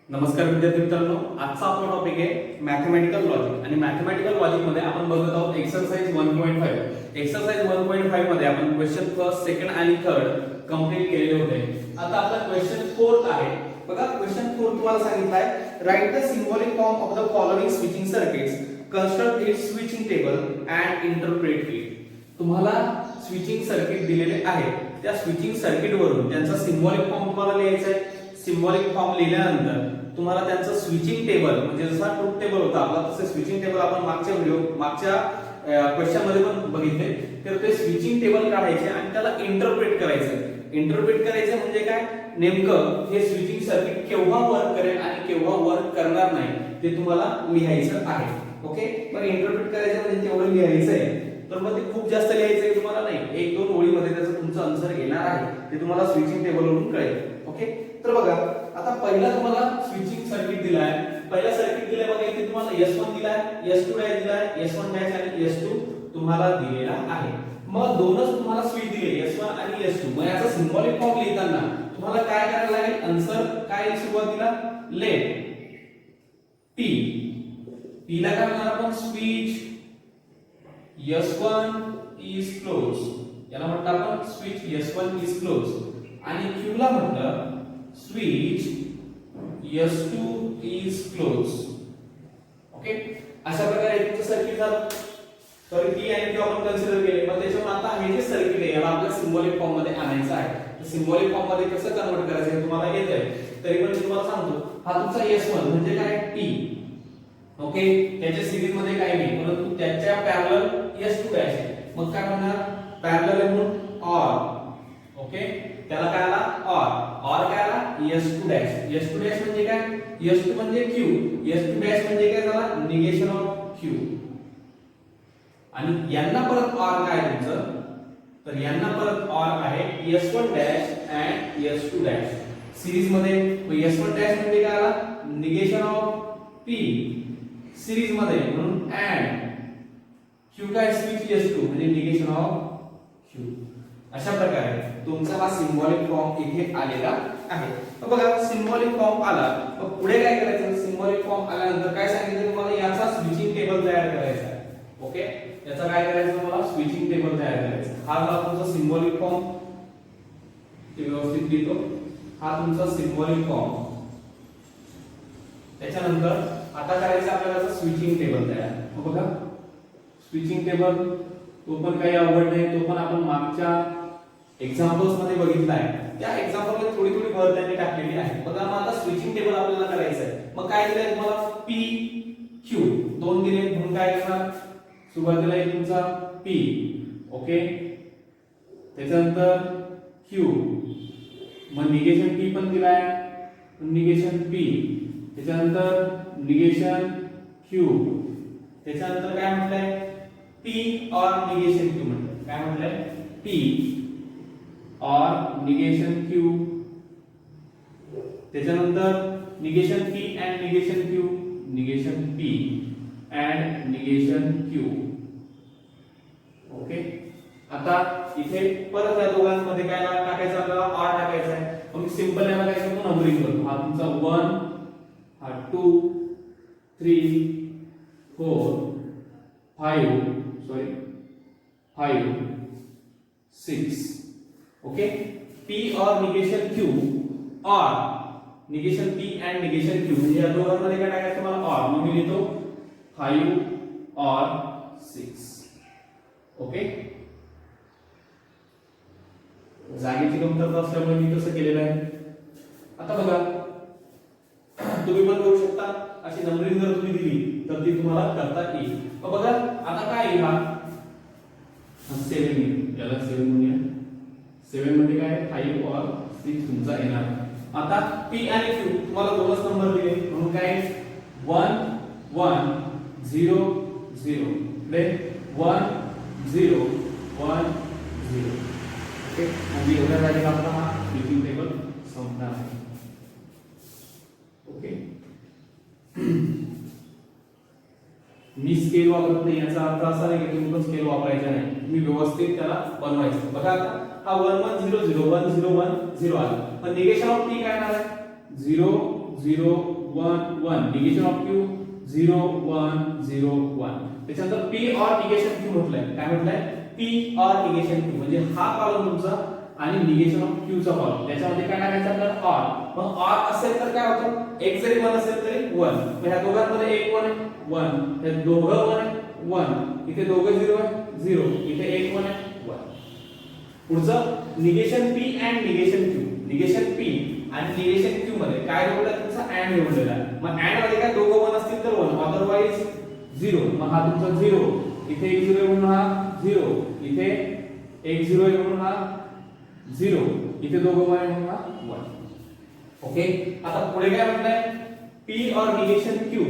नमस्कार विद्यार्थी मित्रांनो, आजचा आपला टॉपिक आहे मॅथमॅटिकल लॉजिक आणि मॅथमॅटिकल लॉजिक मध्ये आपण बघत आहोत एक्सरसाइज 1.5. एक्सरसाइज 1.5 मध्ये आपण क्वेश्चन फर्स्ट, सेकंड आणि थर्ड कंप्लीट केलेले होते. आता आपला क्वेश्चन फोर्थ आहे. बघा क्वेश्चन फोर्थ तुम्हाला सांगितलं आहे right the symbolic form of the following switching circuits, construct it's switching table and interpret it. तुम्हाला स्विचिंग सर्किट दिलेले आहे, त्या स्विचिंग सर्किट वरून त्यांचा सिम्बॉलिक फॉर्म तुम्हाला लिहायचा आहे. सिम्बॉलिक फॉर्म लिहिल्यानंतर तुम्हाला त्यांचं स्विचिंग टेबल म्हणजे जसा ट्रूथ टेबल होता आपला तसे स्विचिंग टेबल आपण मागच्या क्वेश्चन मध्ये पण बघितले. तर ते स्विचिंग टेबल काढायचे आणि त्याला इंटरप्रेट करायचं. इंटरप्रेट करायचं म्हणजे काय, नेमकं हे स्विचिंग सर्किट केव्हा वर्क करेल आणि केव्हा वर्क करणार नाही ते तुम्हाला लिहायचं आहे. ओके, मग इंटरप्रेट करायचं म्हणजे तेवढं लिहायचं आहे. तर मग ते खूप जास्त लिहायचं आहे तुम्हाला नाही, एक दोन ओळीमध्ये त्याचं तुमचं आन्सर येणार आहे, ते तुम्हाला स्विचिंग टेबल वरून कळेल. ओके, तर बघा आता पहिला तुम्हाला स्विचिंग सर्किट दिलाय. पहिला सर्किट दिलाय बघा, इथे तुम्हाला S1 दिलाय, S2 डॅश दिलाय, S1 डॅश आणि S2 तुम्हाला दिलेला आहे. मग दोनच तुम्हाला स्विच दिले S1 आणि S2. मग याचा सिम्बॉलिक फॉर्म लिहिताना तुम्हाला काय करायला लागेल, आन्सर काय सुरुवातीला लेट P ला काय म्हणणार आपण, स्विच S1 इज क्लोज. याला म्हणतात आपण स्विच S1 इज क्लोज. आणि Q ला म्हटलं switch S2 is close. Okay, अशा प्रकारे तुमचं सर्किट झालं. सॉरी P आणि Q आपण कन्सिडर केले. मग त्याच्यावर आता हे जे सर्किट आहे याला आपल्या सिम्बॉलिक फॉर्म मध्ये आणायचं आहे. तर सिम्बॉलिक फॉर्म मध्ये कसं कन्वर्ट करायचं हे तुम्हाला येत आहे. तरी पण मी तुम्हाला सांगतो, हा तुमचा S1 म्हणजे काय P. ओके, त्याच्या सिरीज मध्ये काही नाही, परंतु त्याच्या पॅरलल S2 डॅश आहे. मग काय म्हणणार, पॅरलल आहे म्हणून OR. ओके, त्याला काय आला OR काय आला S2 डॅश. S2 डॅश म्हणजे काय, S2 म्हणजे Q, S2 डॅश म्हणजे काय झाला, निगेशन ऑफ Q. आणि यांना परत OR काय तुमचं, तर यांना परत OR आहे S1 dash and S2 dash series मध्ये. S1 डॅश म्हणजे काय आला, निगेशन ऑफ P सिरीज मध्ये म्हणून अँड Q काय स्विच S2 म्हणजे निगेशन ऑफ Q. अशा प्रकारे तुमचा हा सिम्बॉलिक फॉर्म इथे आलेला आहे. बघा सिम्बॉलिक फॉर्म आला, मग पुढे काय करायचं, सिम्बॉलिक फॉर्म आल्यानंतर काय सांगितलं तुम्हाला, याचा स्विचिंग टेबल तयार करायचा आहे. ओके, याचा काय करायचं तुम्हाला, स्विचिंग टेबल तयार करायचा. हा झाला तुमचा सिम्बॉलिक फॉर्म, व्यवस्थित लिहितो. हा तुमचा सिम्बॉलिक फॉर्म. त्याच्यानंतर आता करायचं आपल्याला स्विचिंग टेबल तयार. मग बघा स्विचिंग टेबल तो पण काही अवघड नाही, तो पण आपण मागच्या एक्झाम्पल्स मध्ये बघितला आहे. त्या एक्झाम्पल मध्ये थोडी थोडी भर त्यांनी टाकलेली आहे. बघा मग आता स्विचिंग टेबल आपल्याला करायचं आहे. मग काय दिलंय तुम्हाला, P Q दोन दिले म्हणून काय करणार, सुरुवातीला एक तुमचा P. ओके, त्याच्यानंतर Q, मग निगेशन P पण दिलाय, निगेशन P, त्याच्यानंतर निगेशन Q, त्याच्यानंतर काय म्हटलंय P और निगेशन Q म्हटलं. काय म्हटलंय P और निगेशन Q, त्याच्यानंतर negation P and negation Q, negation P and negation Q. Okay, आता इथे परत या दोघांमध्ये काय टाकायचं, आपल्याला R टाकायचं आहे. मग सिंपल याला काय करतो, नंबरिंग करतो. हा तुमचा 1, हा 2, 3, 4, 5, 6. ओके, P और निगेशन Q और negation P end negation Q म्हणजे या दोघांमध्ये काय टाकायचं तुम्हाला और. मग मी लिहितो 5 और 6. ओके, जागेची कमतरता असल्यामुळे मी कसं केलेलं आहे. आता बघा तुम्ही पण करू शकता, अशी नंबरिंग जर तुम्ही दिली तर ती तुम्हाला करता येईल. मग बघा आता काय आहे, हा 7 याला 7 म्हणूया. 7 मध्ये काय 5 और 6 तुमचा येणार. आता P आणि Q तुम्हाला दोनच नंबर दिले म्हणून काय 1 1 0 0 इकडे 1 0 1 0. ओके, म्हणजे एवढ्या जागेला आपला हा स्विचिंग टेबल संपणार आहे. ओके, मी स्केल वापरत नाही याचा अर्थ असा नाही की तुम्ही पण स्केल वापरायचा नाही, तुम्ही व्यवस्थित त्याला बनवायचं. बघा आता हा 1 1 0 0 1 0 1 0 आला, पण निगेशन ऑफ P काय येणार आहे, 0 0 1 1 निगेशन ऑफ Q 0 1 0 1. त्याच्यानंतर P ऑर निगेशन Q म्हटलंय. काय म्हटलंय? P ऑर निगेशन Q म्हणजे हा कॉलम तुमचा आणि निगेशन ऑफ Q चा कॉलम. त्याच्यामध्ये काय टाकायचं आपल्याला ऑर. मग ऑर असेल तर काय होतं? एक जरी 1 असेल तरी 1. मग ह्या दोघांमध्ये एक 1 आहे 1. हे दोघं 1 आहे 1. इथे दोघं 0 आहे 0. इथे एक 1 आहे 1. पुढचं negation P and negation Q. Negation P आणि निगेशन Q मध्ये काय जोडलं? तुमचा अँड जोडलेला आहे. मग अँड मध्ये काय दोघं 1 असतील तर 1 अदरवाइज 0. मग हा तुमचा 0. इथे एक 0 म्हणून हा 0. इथे एक 0 आहे म्हणून हा 0. इथे दोघं 1 आहे म्हणून हा 1. ओके. आता पुढे काय म्हटलंय? P or negation Q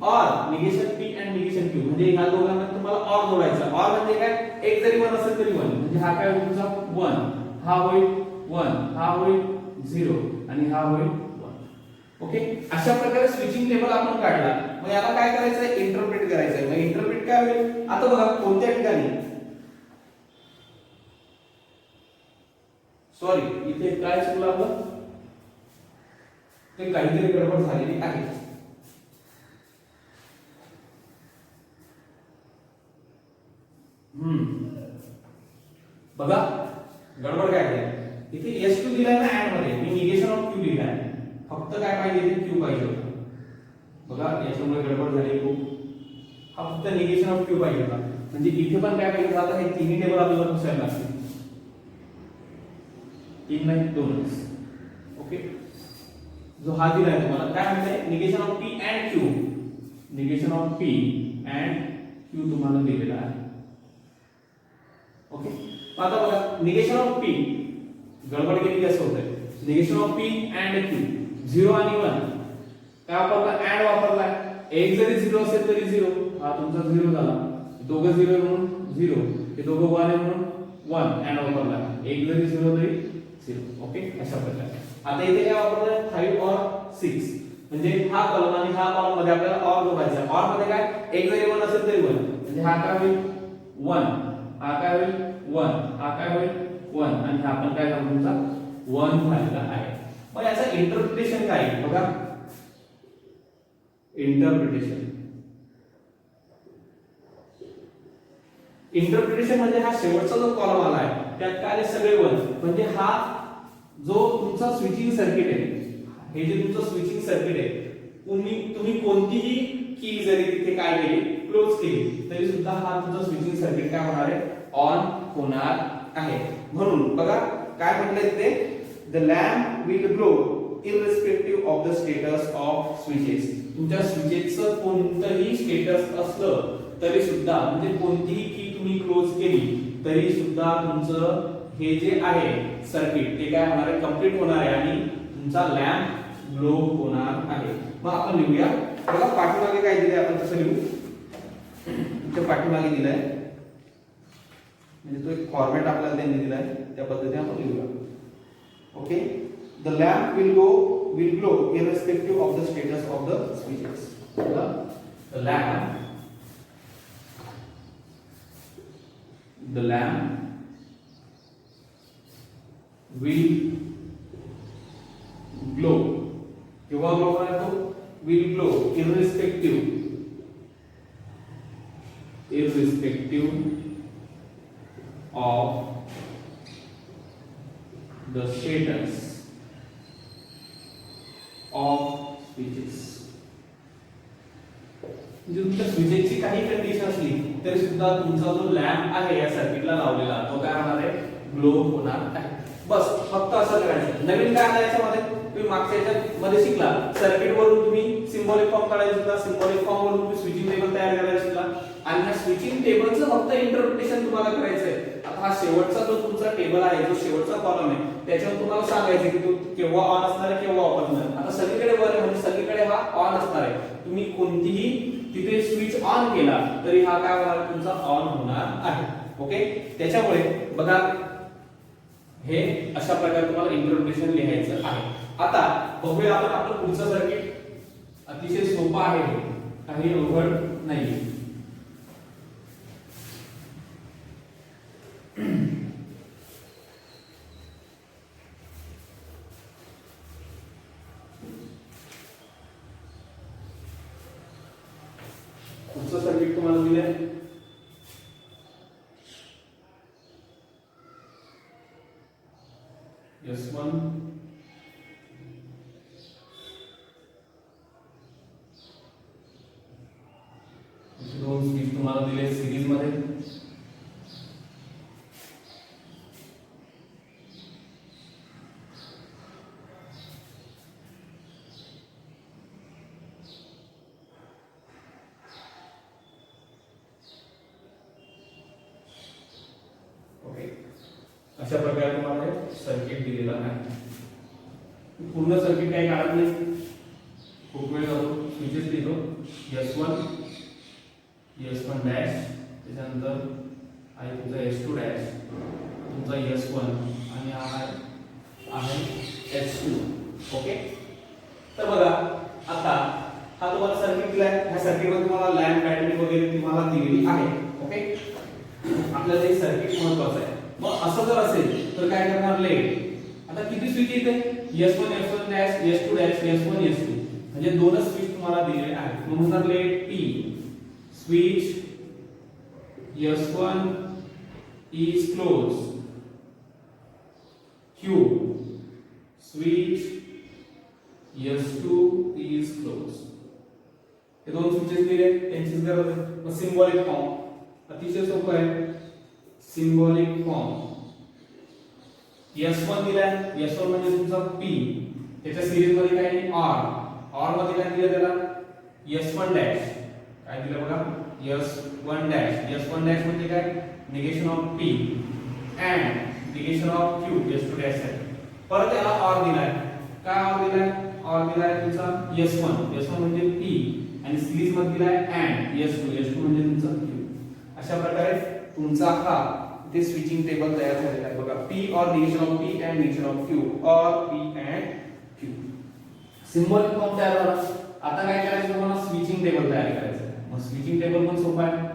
or negation P and negation Q म्हणजे ह्या दोघांमध्ये तुम्हाला ऑर जोडायचा. ऑर म्हणजे काय? एक जरी 1 असेल तरी 1 म्हणजे हा काय होईल तुमचा 1. हा होईल 1. हा होईल 0 आणि हा होईल 1. ओके. अशा प्रकारे स्विचिंग टेबल आपण काढला. मग याला काय करायचंय? इंटरप्रेट करायचंय. मग इंटरप्रेट काय होईल? आता बघा कोणत्या ठिकाणी सॉरी इथे काय चुकलं आपलं? ते काहीतरी गडबड झालेली आहे. बघा गडबड काय आहे? इथे S2 दिलाय ना अँड मध्ये. मी निगेशन ऑफ Q लिहिलाय. फक्त काय पाहिजे? इथे Q पाहिजे होता. बघा याच्यामुळे गडबड झाली खूप. हा फक्त निगेशन ऑफ Q पाहिजे होता. म्हणजे इथे पण काय पाहिजे? आता हे तिन्ही टेबल आपल्याला पुसायला लागतील. 3 नाही 2. ओके. जो हा दिलाय तुम्हाला काय म्हणताय? Negation of P and Q. Negation of P and Q तुम्हाला दिलेला आहे. ओके. आता बघा निगेशन ऑफ P गडबड केली कसं होतंय? Negation of P and Q 0 आणि 1 काय वापरला? अँड वापरलाय. एक जरी 0 असेल तरी 0. हा तुमचा 0 झाला. दोघं 0 म्हणून 0. हे दोघं 1 आहे म्हणून 1 अँड वापरला. एक जरी 0 तरी 0. ओके. अशा प्रकारे आता इथे काय वापरलाय? 5 ऑर 6 म्हणजे हा कॉलम आणि हा कॉलम मध्ये आपल्याला ऑर जोडायचा. ऑर मध्ये काय? एक जरी 1 असेल तरी 1 म्हणजे हा काय होईल? 1. हा काय होईल? 1. हा काय होईल? 1 आणि हा पण काय झाला तुमचा 1 झालेला आहे. मग याचं इंटरप्रिटेशन काय आहे? बघा इंटरप्रिटेशन. इंटरप्रिटेशन म्हणजे हा शेवटचा जो कॉलम आला आहे त्यात काय सगळे 1 म्हणजे हा जो तुमचा स्विचिंग सर्किट आहे. हे जे तुमचं स्विचिंग सर्किट आहे तुम्ही कोणतीही की जरी तिथे काय केली क्लोज केली तरी सुद्धा हा तुमचा स्विचिंग सर्किट काय होणार आहे? ऑन होणार आहे. म्हणून बघा काय म्हटलंय ते? The lamp will glow irrespective of the status of switches. तुमच्या स्विचेसचं कोणतंही स्टेटस असलं तरी सुद्धा म्हणजे कोणतीही की तुम्ही क्लोज केली तरी सुद्धा तुमचं हे जे आहे सर्किट ते काय होणार आहे? कंप्लीट होणार आहे आणि तुमचा लॅम्प ग्लो होणार आहे. मग आपण लिहूया. बघा पाठीमागे काय दिलंय आपण तसं लिहू. इथे पाठीमागे दिलंय म्हणजे तो एक फॉर्मॅट आपल्याला त्यांनी दिलाय त्या पद्धतीने आपण लिहूया. Okay. The lamp will glow irrespective of the status of the switches. The lamp will glow किंवा ग्लो होणार तो will glow irrespective of the status of switches. म्हणजे तुमच्या स्विचेसची काही कंडिशन असली तरी सुद्धा तुमचा जो लॅम्प आहे या सर्किटला लावलेला तो काय होणार आहे? ग्लो होणार आहे. बस फक्त असं करायचं. नवीन काय आलं याच्यामध्ये? तुम्ही मागच्या याच्यामध्ये शिकला सर्किट वरून तुम्ही सिम्बॉलिक फॉर्म काढायला शिकला. सिम्बॉलिक फॉर्म वरून तुम्ही स्विचिंग टेबल तयार करायला शिकला आणि ह्या स्विचिंग टेबलचं फक्त इंटरप्रिटेशन तुम्हाला करायचंय. आता हा शेवटचा जो तुमचा टेबल आहे जो शेवटचा कॉलम आहे त्याच्यावर तुम्हाला सांगायचं की तो केव्हा ऑन असणार आहे केव्हा ऑफ असणार. आता सगळीकडे वर म्हणजे सगळीकडे हा ऑन असणार आहे. तुम्ही कोणतीही तिथे स्विच ऑन केला तरी हा काय होणार? तुमचा ऑन होणार आहे. ओके. त्याच्यामुळे बघा हे अशा प्रकारे तुम्हाला इंटरप्रिटेशन लिहायचं आहे. आता बघूया आपण आपलं पुढचं सर्किट. अतिशय सोपं आहे हे, काही अवघड नाही. पुढचं सर्किट तुम्हाला दिलंय S1 दोन स्विच तुम्हाला दिले सिरीज मध्ये. ओके, अशा प्रकारे तुम्हाला सर्किट दिलेलं आहे. पूर्ण सर्किट काही काढत नाही, खूप वेळ जातो. स्विचेस लिहितो S1 S1 डॅश, त्याच्यानंतर आहे तुमचा S2 डॅश, तुमचा S1 आणि हा आहे S2. ओके, तर बघा आता हा तुम्हाला सर्किट दिलाय. ह्या सर्किटमध्ये तुम्हाला लॅम्प बॅटरी वगैरे तुम्हाला दिलेली आहे. ओके, आपल्याला हे सर्किट महत्त्वाचं आहे. मग असं जर असेल तर काय करणार, लेट. आता किती स्विच येते, S1 S1 dash, S2 dash, S1 S2, म्हणजे दोनच स्विच तुम्हाला दिलेले आहेत. मग म्हणणार late P switch S1 is closed, Q switch S2 is closed. हे दोन स्विचेस दिले, त्यांचीच गरज आहे. मग सिंबॉलिक फॉर्म अतिशय सोपं आहे. सिंबॉलिक फॉर्म S1 दिलाय, S1 म्हणजे तुमचा P, त्याच्या सिरीज मध्ये काय आहे R मध्ये काय दिलं त्याला S1 डॅश, काय दिलं बघा S1 डॅश. S1 डॅश म्हणजे काय, negation of P and negation of Q, S2 dash आहे. परत त्याला R दिलाय, काय R दिलाय, R दिलाय तुमचा S1 म्हणजे P आणि सिरीज मध्ये दिलाय अँड S2 म्हणजे तुमचा Q. अशा प्रकारे तुमचा हा ते स्विचिंग टेबल तयार झालेला आहे बघा. P और negation of P and negation of Q और P and Q. Symbolic form तयार झाला. आता काय करायचं तुम्हाला, स्विचिंग टेबल तयार करायचं आहे. मग स्विचिंग टेबल पण सोपं आहे.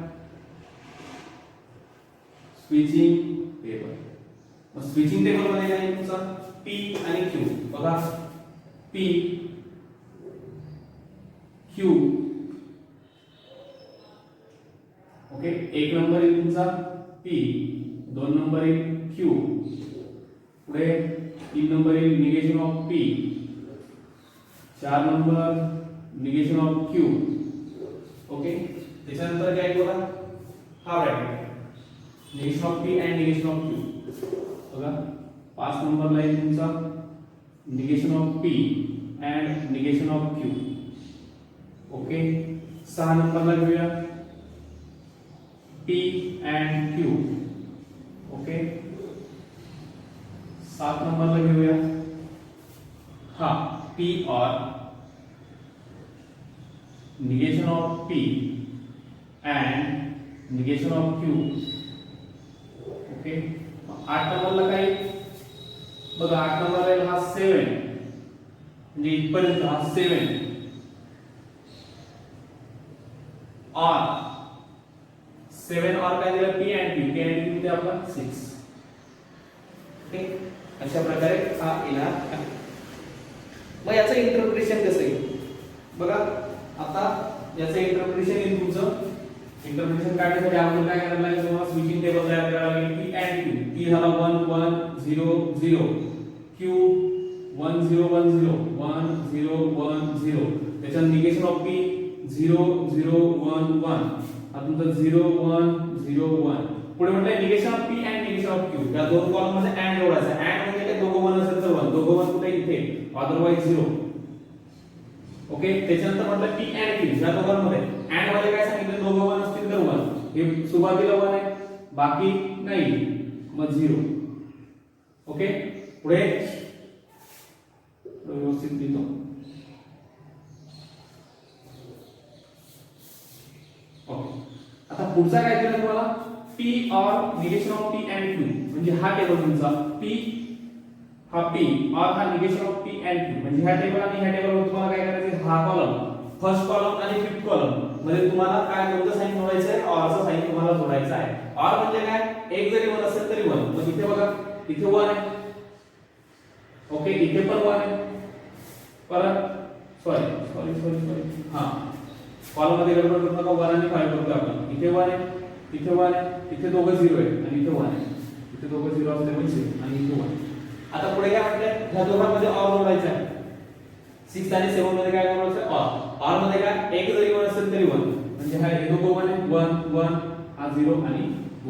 स्विचिंग टेबल, मग स्विचिंग टेबल मध्ये काय तुमचा P आणि Q बघा. P Q, ओके, एक नंबर आहे तुमचा P, दोन नंबर आहे Q, पुढे तीन नंबर आहे निगेशन ऑफ P, चार number negation of Q. Okay, त्याच्यानंतर काय बघा, हा bracket negation of P and negation of Q बघा. पाच नंबरला आहे तुमचा negation of P and negation of Q. Okay, सहा नंबरला घेऊया P अँड Q. ओके, सात नंबरला घेऊया हा P और negation of P and negation of Q. Okay, आठ नंबरला काय बघा, आठ नंबरला हा 7 म्हणजे इथपर्यंत हा 7 और 7 और काय दिलं P अँड Q म्हणजे आपला 6. ओके, अशा प्रकारे हा येणार. मग याचं इंटरप्रिटेशन कसं येईल बघा. आता याचं इंटरप्रिटेशन येईल तुमचं. इंटरप्रिटेशन काढण्यासाठी आपण काय करायला लागेल, तुम्हाला स्विचिंग टेबल तयार करायला लागेल. P अँड Q, P झाला 1 1 0 0, Q 1 0 1 0 1 0 1 0, त्याच्या निगेशन ऑफ P 0 0 1 1, हा तुमचा 0 1 0 1. पुढे म्हटलंय negation of P and negation of Q. या दोन कॉलम मध्ये अँड जोडायचा. अँड म्हणजे काय, दोघं 1 असेल तर 1, दोघं 1 कुठे इथे, अदरवाइज 0. ओके, त्याच्यानंतर म्हटलं P अँड Q, या दोघांमध्ये अँड मध्ये काय सांगितलं, दोघं 1 असतील तर 1. हे सुरुवातीला 1 आहे, बाकी नाही, मग 0. ओके, पुढे व्यवस्थित लिहितो. ओके, आता पुढचा काय दिला तुम्हाला, P और negation of P and Q, म्हणजे हा टेबल तुमचा P, हा P और हा negation of P and Q. म्हणजे ह्या टेबल आणि ह्या टेबलवर तुम्हाला काय करायचं, हा कॉलम, फर्स्ट कॉलम आणि फिफ्थ कॉलम मध्ये तुम्हाला काय कोणतं साइन जोडायचं आहे, और चा साइन तुम्हाला जोडायचा आहे. और म्हणजे काय, एक जरी 1 असेल तरी 1. मग इथे बघा, इथे 1 आहे. ओके, इथे पण 1 आहे. परत सॉरी हा कॉलम मध्ये गडबड करू नका, 1 आणि 5 करतो आपण. इथे 1 आहे, इथे 1 आहे, इथे दोघं 0 आहे आणि इथे 1 आहे. इथे दोघं 0 असल्यामुळे 0 आणि इथे 1. आता पुढे काय म्हटलं, ह्या दोघांमध्ये ऑर जोडायचा आहे. 6 आणि 7 मध्ये काय जोडायचं, ऑर. ऑर मध्ये काय, एक जरी 1 असेल तरी 1, म्हणजे हा हे दोघं 1 आहे, 1 1 हा 0 आणि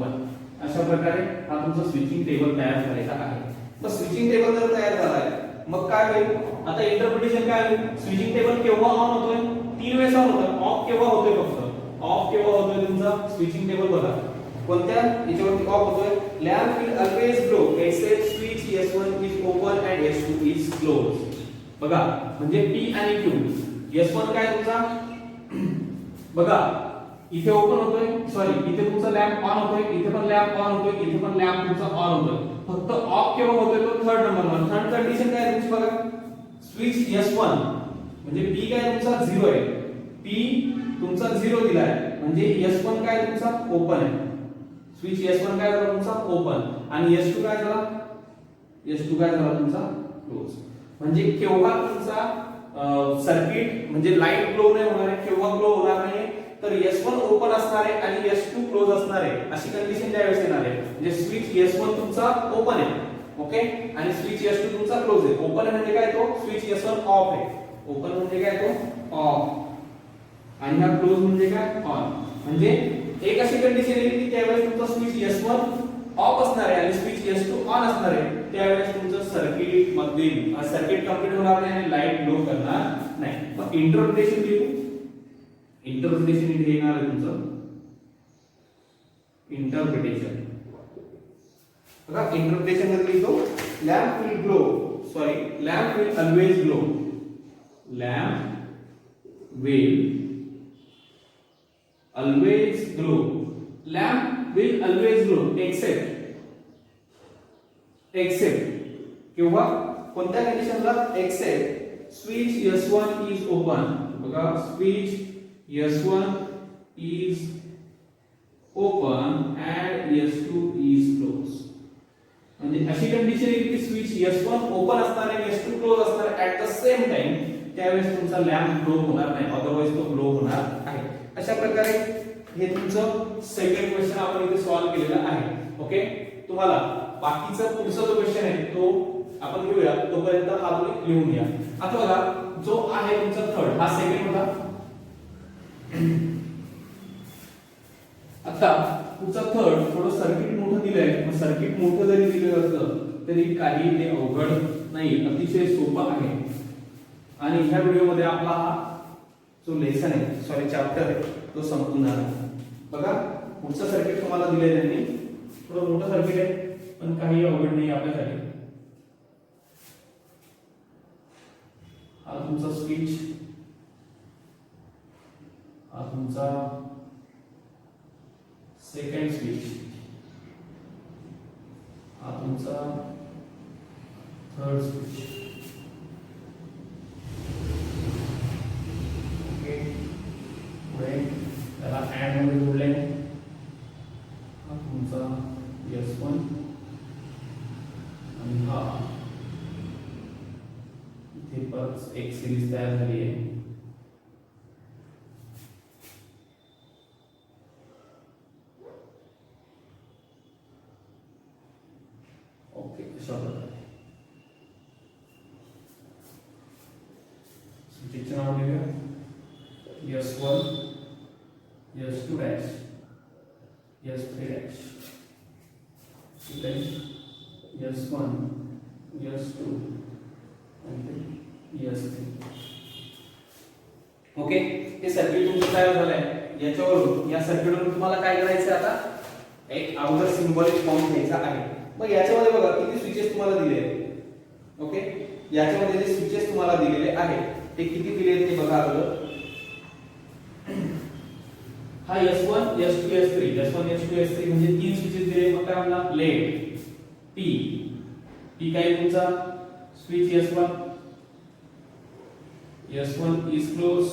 1. अशा प्रकारे हा तुमचा स्विचिंग टेबल तयार करायचा आहे. मग स्विचिंग टेबल जर तयार झाला आहे, मग काय होईल, आता इंटरप्रिटेशन काय होईल, स्विचिंग टेबल केव्हा ऑन होतोय, 3 वेळेस ऑन होतोय. ऑफ केव्हा होतोय, फक्त ऑफ केव्हा होतोय तुमचा स्विचिंग टेबल बघा, कोणत्या याच्यावरती ऑफ होतोय, lamp will always glow except switch S1 is open and S2 is close. बघा म्हणजे P आणि Q, S1 काय तुमचा बघा इथे ओपन होतोय, सॉरी इथे तुमचा लॅम्प ऑन होतोय, इथे पण लॅम्प ऑन होतोय, इथे पण लॅम्प तुमचा ऑन होतोय. फक्त ऑफ केव्हा होतोय तो थर्ड नंबरवर. थर्ड कंडिशन काय तुमची बघा, स्विच S1 म्हणजे P काय तुमचा 0 आहे, P तुमचा 0 दिलाय म्हणजे S1 काय तुमचा ओपन आहे. स्विच S1 काय झाला तुमचा ओपन आणि S2 काय झाला, S2 काय झाला तुमचा क्लोज. म्हणजे केव्हा तुमचा सर्किट म्हणजे लाईट ग्लो नाही होणार आहे, केव्हा ग्लो होणार नाही, तर S1 ओपन असणार आहे आणि S2 क्लोज असणार आहे, अशी कंडिशन त्यावेळेस येणार आहे. म्हणजे स्विच S1 तुमचा ओपन आहे, ओके, आणि स्विच S2 तुमचा क्लोज आहे. ओपन म्हणजे काय, तो स्विच S1 ऑफ आहे, ओपन म्हणजे काय तो ऑफ आणि हा क्लोज म्हणजे काय ऑन. म्हणजे एक अशी कंडिशन येईल की त्यावेळेस तुमचा स्विच S1 ऑफ असणार आहे आणि स्विच S2 ऑन असणार आहे. त्यावेळेस तुमचं सर्किट मधील सर्किट कंप्लीट होणार नाही आणि लाईट ग्लो करणार नाही. मग इंटरप्रिटेशन देऊ, इंटरप्रिटेशन इथे येणार आहे तुमचं इंटरप्रिटेशन. बघा इंटरप्रिटेशन मध्ये लिहितो, lamp will glow, sorry lamp will always glow, lamp will always glow, lamp will always glow except किंवा कोणत्या कंडिशनला, except switch S1 is open. बघा switch S1 is open and S2 is closed. म्हणजे अशी condition येईल की switch S1 open असणार आहे, S2 क्लोज असणार आहे ऍट द सेम टाइम, त्यावेळेस तुमचा लॅम्प ग्लो होणार नाही, अदरवाइज तो ग्लो होणार आहे. अशा प्रकारे हे तुमचं सेकंड क्वेश्चन आपण इथे सॉल्व्ह केलेला आहे. ओके, तुम्हाला बाकीचा पुढचा जो क्वेश्चन आहे तो आपण घेऊया, तोपर्यंत हा तुम्ही लिहून घ्या. आता बघा जो आहे तुमचा थर्ड, हा सेकंड होता. आता पुढचा थर्ड थोडं सर्किट मोठं दिलंय, मग सर्किट मोठं जरी दिलं असतं तरी काही ते अवघड नाही, अतिशय सोपं आहे. आणि ह्या व्हिडिओ मध्ये आपला हा जो लेसन आहे, सॉरी चॅप्टर आहे, तो संपून झाला. बघा पुढचं सर्किट तुम्हाला दिलंय त्यांनी, थोडं मोठं सर्किट आहे पण काही अवघड नाही आपल्यासाठी. हा तुमचा स्विच, हा तुमचा सेकंड स्विच, हा तुमचा थर्ड स्विच. ओके, पुढे त्याला ऍड मध्ये जोडले, हा तुमचा S1 आणि हा इथे परत एक सिरीज तयार झाली आहे. ओके, अशा प्रकारे स्विचचे नाव लिहूया, S1 S2 dash S3 dash, ठीक आहे, S1 S2 आणि S3. ओके, हे सर्किट तुमचं तयार झालंय. याच्यावरून या सर्किटवरून तुम्हाला काय करायचं आता, एक अगोदर सिंबॉलिक फॉर्म घ्यायचा आहे. मग याच्यामध्ये बघा किती स्विचेस तुम्हाला दिले आहेत. ओके, याच्यामध्ये जे स्विचेस तुम्हाला दिलेले आहेत ते किती दिले आहेत ते बघा अगोदर. हा S1 S2 S3, S1 S2 S3 म्हणजे तीन स्विचेस दिले. मग काय म्हणला, लेट P काय तुमचा स्विच S1 is close,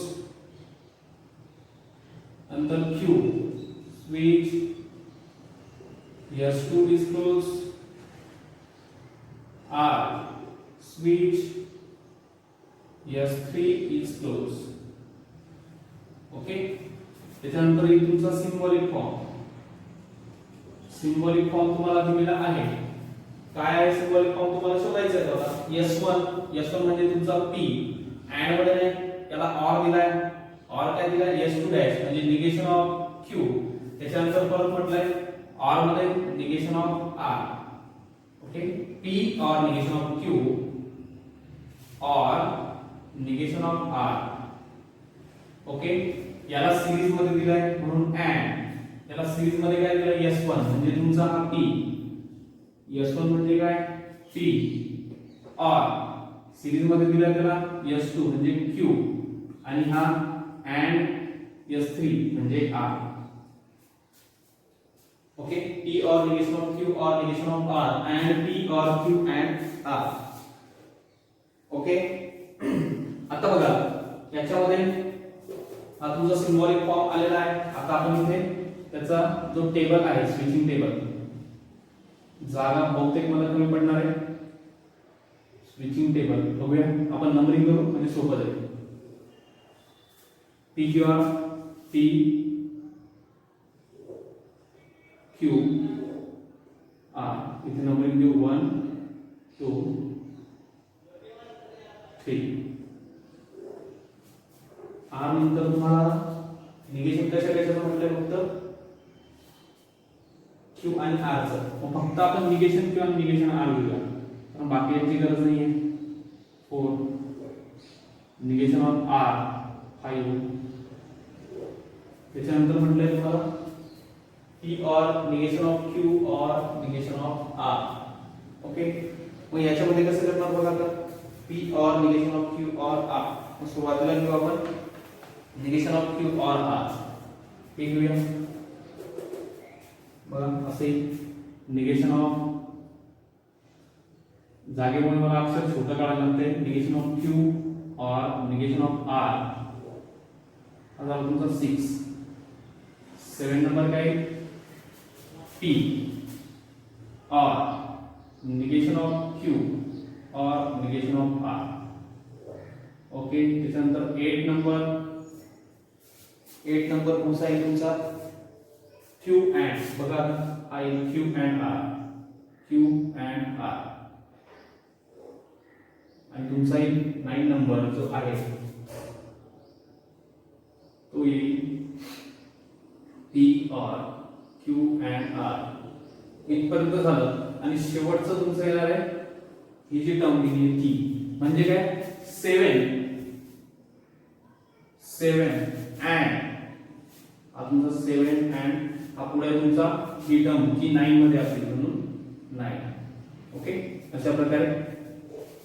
नंतर Q switch S2 is close, R switch S3 is close. Okay, त्याच्यानंतर येईल तुमचा सिम्बॉलिक फॉर्म. सिम्बॉलिक फॉर्म तुम्हाला दिलेला आहे. काय आहे सिम्बॉलिक फॉर्म तुम्हाला शोधायचा आहे बघा. S1 म्हणजे तुमचा P अँड मध्ये नाही याला OR दिलाय. OR काय दिलाय S2 डॅश म्हणजे निगेशन ऑफ Q. त्याच्यानंतर परत म्हटलंय OR मध्ये negation of R. Okay P OR negation of Q OR negation of R. Okay याला सिरीज मध्ये दिलाय म्हणून अँड. याला सिरीज मध्ये काय दिलाय S1 म्हणजे तुमचा हा P. S1 म्हणजे काय P OR सिरीज मध्ये दिला त्याला S2 म्हणजे Q आणि हा अँड S3 म्हणजे R. Okay P OR negation of Q OR negation of R and P OR Q and R. Okay आता बघा याच्यामध्ये हा तुमचा सिम्बॉलिक फॉर्म आलेला आहे. आता आपण इथे त्याचा जो टेबल आहे स्विचिंग टेबल जागा बहुतेक मला कमी पडणार आहे. स्विचिंग टेबल बघूया आपण नंबरिंग करू म्हणजे सोपं जाईल. PQR P Q R इथे नंबरिंग देऊ 1 2 3. R नंतर तुम्हाला निगेशन कशाचं म्हटलं फक्त Q आणि R चं. मग फक्त आपण निगेशन Q आणि निगेशन R घेऊया कारण बाकी याची गरज नाहीये. 4 निगेशन ऑफ R 5. त्याच्यानंतर म्हटलंय तुम्हाला P OR negation of Q OR negation of R. Okay मग याच्यामध्ये कसं करणार बघा आता P OR negation of Q OR R. मग सुरुवातीला घेऊ आपण negation of Q OR R. हे घेऊया बघा असे निगेशन ऑफ जागेमुळे मला अक्षर छोटं काढायला लागते. Negation of Q OR negation of R. आता तुमचा 6 7 नंबर काय P or negation of Q or negation of R. Okay त्याच्यानंतर 8 नंबर कोणता आहे तुमचा Q and बघा I Q and R. Q and R. आणि तुमचा 9 नंबर जो आहे तो येईल P or Q and R. इथपर्यंत झालं आणि शेवटचं तुमचं येणार आहे ही जी टर्म दिली आहे ती म्हणजे काय 7 and हा तुमचा 7 and हा पुढे तुमचा ही टर्म जी 9 मध्ये असेल म्हणून 9. ओके अशा प्रकारे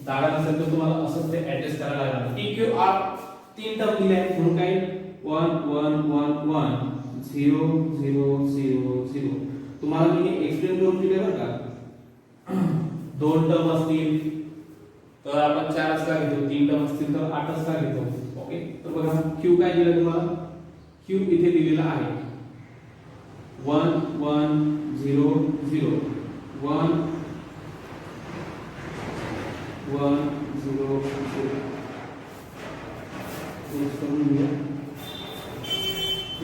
जागा नसेल तर तुम्हाला असंच ते ऍडजस्ट करायला लागणार. P Q R 3 टर्म दिले आहेत म्हणून काय 1 1 1 1 0 0 0 0. तुम्हाला मी एक्सप्लेन करून दिले बरं का. 2 टर्म असतील तर आपण 4च का घेतो. 3 टर्म असतील तर 8च का घेतो. ओके तर बघा Q काय दिलं तुम्हाला Q इथे दिलेला आहे 1 1 0 0 1 1 0 0. करून घेऊया.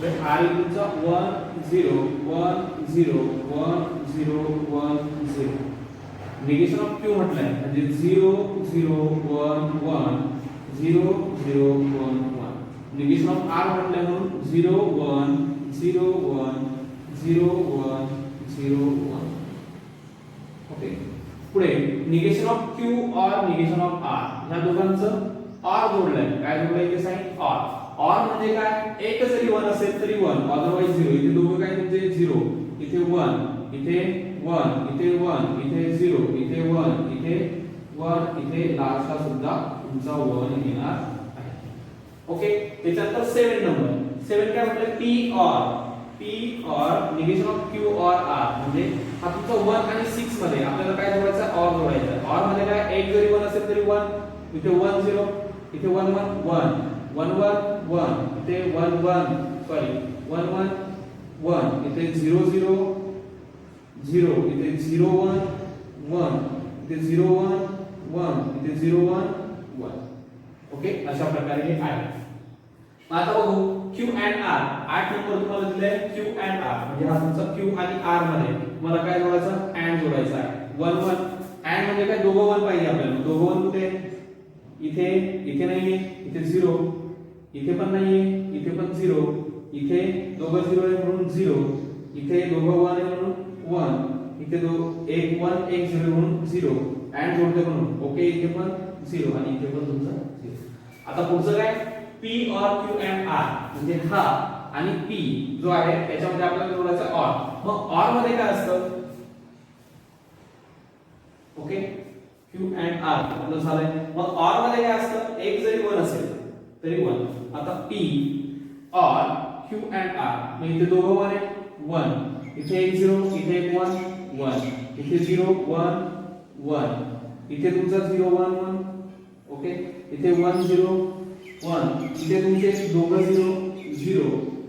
R तुमचा 1 0 1 0 1 0 1 0. निगेशन ऑफ Q म्हटलंय म्हणजे 0 0 1 1 0 0 1 1. निगेशन ऑफ R म्हटलंय म्हणून 0 1 0 1 0 1 0 1. ओके पुढे निगेशन ऑफ Q और निगेशन ऑफ R ह्या दोघांचं OR जोडलंय. काय जोडलंय ते साइन OR. OR म्हणजे काय एक जरी 1 असेल तरी 1 अदरवाइज 0. इथे दोघं काय तुमचे 0 इथे 1 इथे 1 इथे 1 इथे 0 इथे 1 इथे 1 इथे लास्टला सुद्धा तुमचा 1 येणार आहे. ओके त्याच्यानंतर 7 नंबर 7 काय म्हटलं P OR negation of Q OR R म्हणजे हा तुमचा 1 आणि 6 मध्ये आपल्याला काय जोडायचं OR जोडायचं. OR मध्ये काय एक जरी 1 असेल तरी 1 इथे 1 0 इथे 1 1 1 1 1 1 इथे 1 1 सॉरी 1 1 1 इथे 0 0 0 इथे 0 1 1 इथे 0 1 1 इथे 0 1 1. ओके अशा प्रकारे हे आहे. आता बघू Q and R 8 नंबर तुम्हाला दिलाय Q and R म्हणजे हा तुमचा Q आणि R मध्ये मला काय जोडायचं and जोडायचा आहे 1 1 and म्हणजे काय दोघं 1 पाहिजे आपल्याला दोघं 1 कुठे इथे इथे नाहीये इथे 0 इथे पण नाहीये इथे पण 0 इथे दोघं 0 आहे म्हणून 0 इथे दोघं 1 आहे म्हणून 1 इथे एक 1 एक 0 म्हणून 0 and जोडते म्हणून ओके इथे पण 0 आणि इथे पण तुमचा 0 आता पुढचं काय P or Q and R म्हणजे हा आणि P जो आहे त्याच्यामध्ये आपल्याला जोडायचा OR मग OR मध्ये काय असतं ओके Q and R आपलं झालंय मग OR मध्ये काय असतं एक जरी 1 असेल तरी 1 आता P or Q and R मग इथे दोघं 1 आहे 1 इथे एक 0 इथे एक 1 1 इथे 0 1 1 इथे तुमचा 0 1 1 ओके इथे 1 0 1 इथे तुमचे दोघं 0 0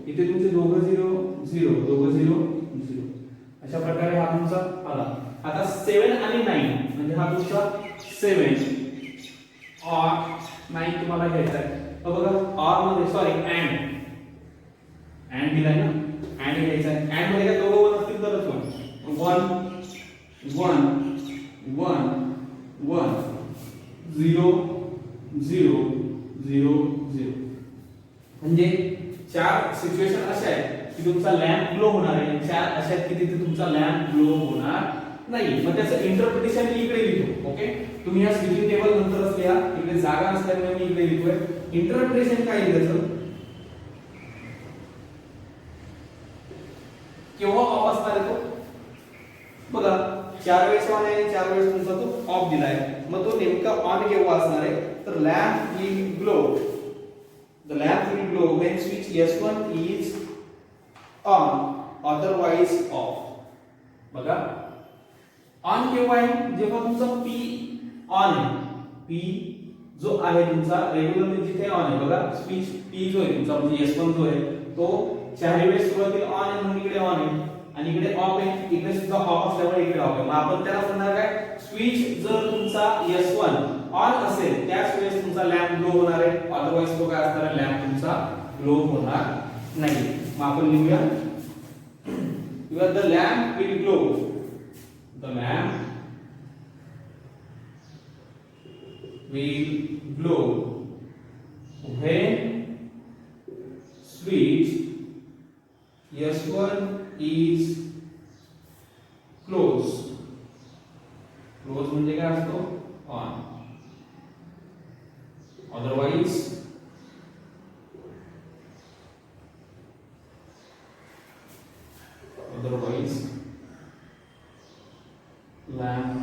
इथे तुमचे दोघं 0 0 दोघं 0 0 अशा प्रकारे हा तुमचा आला आता 7 आणि 9 म्हणजे हा तुमचा 7 और 9 तुम्हाला घ्यायचा आहे बघा और मध्ये सॉरी and दिलाय ना and घ्यायचा आहे and मध्ये काय दोघं 1 असतील तरच 1 1 1 1 0 0 0 0 म्हणजे चार सिच्युएशन अशा आहेत की तुमचा लॅम्प ग्लो होणार आहे चार अशा आहेत की तिथे तुमचा लॅम्प ग्लो होणार नाही मग त्याचं इंटरप्रिटेशन मी इकडे लिहितो ओके तुम्ही या स्विचिंग टेबल नंतरच लिहा इकडे जागा नसल्यामुळे मी इकडे लिहितोय इंटरप्रिटेशन काय लिहायचं केव्हा ऑफ असणार आहे तो बघा 4 वेळेस ऑन आहे 4 वेळेस तुमचा तो ऑफ दिलाय मग तो नेमका ऑन केव्हा असणार आहे तर lamp will glow the lamp will glow when switch S1 is on otherwise off बघा ऑन केव्हा आहे जेव्हा तुमचा P ऑन आहे P जो आहे तुमचा रेग्युलरली जिथे ऑन आहे बघा स्विच P जो आहे तुमचा म्हणजे S1 जो आहे तो 4 वेळेस सुरुवातीला ऑन आहे म्हणून इकडे ऑन आहे आणि इकडे ऑफ आहे इकडे सुद्धा ऑफ असल्यामुळे इकडे ऑफ आहे मग आपण त्याला म्हणणार काय स्विच जर तुमचा S1 ऑन असेल त्याच वेळेस तुमचा लॅम्प ग्लो होणार आहे अदरवाइज तो काय असणार आहे लॅम्प तुमचा ग्लो होणार नाही मग आपण लिहूया किंवा the lamp will glow the lamp will glow when switch S1 is close म्हणजे काय असतो on otherwise lamp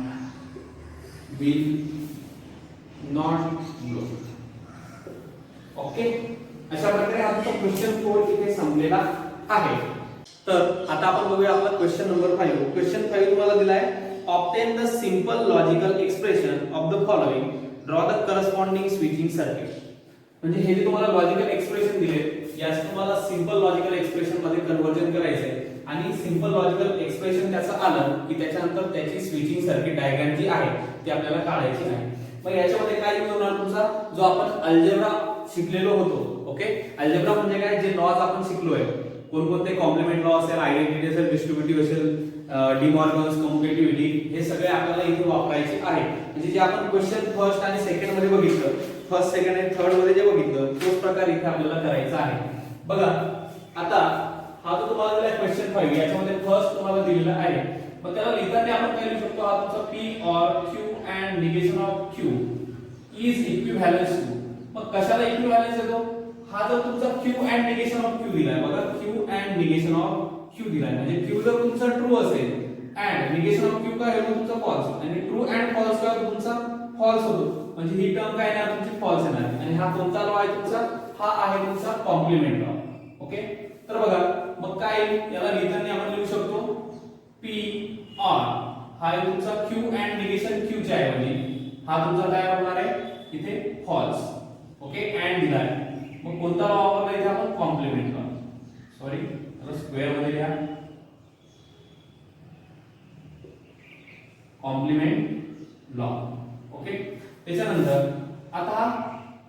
will not glow okay अशा प्रकारे आमचा क्वेश्चन 4 इथे संपलेला आहे तर आता आपण बघूया आपला क्वेश्चन नंबर 5 क्वेश्चन 5 तुम्हाला दिलाय obtain the simple logical expression of the following draw the corresponding switching circuit म्हणजे हे जे तुम्हाला लॉजिकल एक्सप्रेशन दिले यास तुम्हाला सिंपल लॉजिकल एक्सप्रेशन मध्ये कन्वर्जन करायचं आहे आणि सिंपल लॉजिकल एक्सप्रेशन त्याचं आलं की त्याच्यानंतर त्याची स्विचिंग सर्किट डायग्राम जी आहे ती आपल्याला काढायची आहे मग याच्यामध्ये काय यूज होणार तुमचा जो आपण अल्जेब्रा शिकलेलो होतो ओके अल्जेब्रा म्हणजे काय जे लॉज आपण शिकलोय कोणकोणते कॉम्प्लिमेंट लॉ असेल आयडेंटिटी असेल डिस्ट्रीब्युटिव्ह असेल डिमॉर्गन्स कम्युटेटिव्हिटी हे सगळे आपल्याला इथे वापरायचे आहे म्हणजे जे आपण क्वेश्चन फर्स्ट आणि सेकंड मध्ये बघितलं फर्स्ट सेकंड आणि थर्ड मध्ये जे बघितलं तोच प्रकार इथे आपल्याला करायचा आहे बघा आता हा तो तुम्हाला दिला क्वेश्चन 5 याच्यामध्ये फर्स्ट तुम्हाला दिलेला आहे मग त्याला लिहिताना आपण काय लिहू शकतो हा तुमचा P और Q and negation of Q is equivalence to मग कशाला इक्विव्हॅलेन्स येतो हा जर तुमचा Q and negation of Q दिलाय बघा Q and negation of Q दिलाय म्हणजे Q जर तुमचा ट्रू असेल and negation of Q काय होतो तुमचा फॉल्स आणि ट्रू and फॉल्स काय होतो तुमचा फॉल्स होतो म्हणजे ही टर्म काय येणार तुमची फॉल्स येणार आणि हा कोणता लॉ आहे तुमचा हा आहे तुमचा कॉम्प्लिमेंट लॉ ओके तर बघा मग काय याला लिहिताना आपण लिहू शकतो P or हा आहे तुमचा Q and negation Q च्या ऐवजी हा तुमचा काय होणार आहे इथे फॉल्स ओके and दिलाय मग कोणता लॉ वापरला इथे आपण कॉम्प्लिमेंट लॉ सॉरी त्याला स्क्वेअर मध्ये लिहा कॉम्प्लिमेंट लॉ ओके त्याच्यानंतर आता